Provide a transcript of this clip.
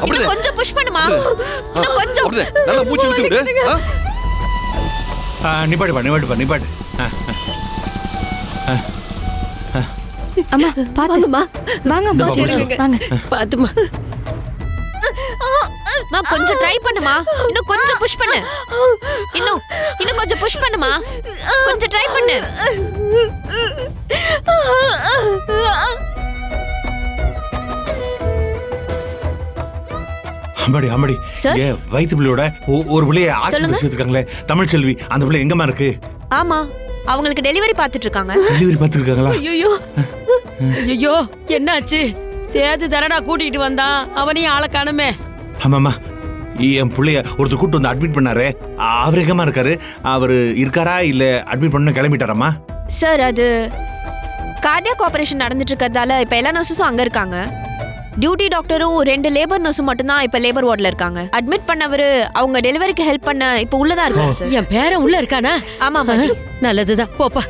இன்னும் கொஞ்சம் புஷ் பண்ணுமா, இன்னும் கொஞ்சம். நல்லா மூச்சு இழுத்து விடு. நிப்பாட்டு. அம்மா பாத்துமா, வாங்க அம்மா, வாங்க. பாத்துமா. மா கொஞ்சம் ட்ரை பண்ணுமா, இன்னும் கொஞ்சம் புஷ் பண்ணு. இன்னும் கொஞ்சம் புஷ் பண்ணுமா, கொஞ்சம் ட்ரை பண்ணு. அம்மாடி சார்? வயிற்று பிள்ளையோட ஒரு பிள்ளைய ஆஸ்பத்திரி சேர்த்துருக்காங்களே, தமிழ் செல்வி, அந்த பிள்ளை எங்கம்மா இருக்கு? ஆமா, அவங்களுக்கு டெலிவரி பார்த்துட்டு இருக்காங்க. டெலிவரி பார்த்துருக்காங்களா? ஐயோ என்னாச்சு? சேது தரடா கூட்டிட்டு வந்தான், அவனையும் ஆளை காணுமே. ஆமாம்மா, என் பிள்ளைய ஒருத்தர் கூட்டு வந்து அட்மிட் பண்ணாரு. அவர் எங்கம்மா இருக்காரு? அவர் இருக்காரா இல்ல அட்மிட் பண்ண கிளம்பிட்டாராம்மா? சார், அது கார்டியாக் ஆபரேஷன் நடந்துட்டு இருக்கிறதால இப்ப எல்லா நர்ஸஸும் அங்க இருக்காங்க. டியூட்டி டாக்டரும் 2 லேபர் நர்ஸும் மட்டும்தான் இப்ப லேபர் வார்டுல இருக்காங்க. அட்மிட் பண்ணவரு அவங்க டெலிவரிக்கு ஹெல்ப் பண்ண இப்ப உள்ளதா இருக்காரு சார். என் பேரன் உள்ள இருக்கானா? ஆமா பாட்டி. நல்லதுதான், போப்பா.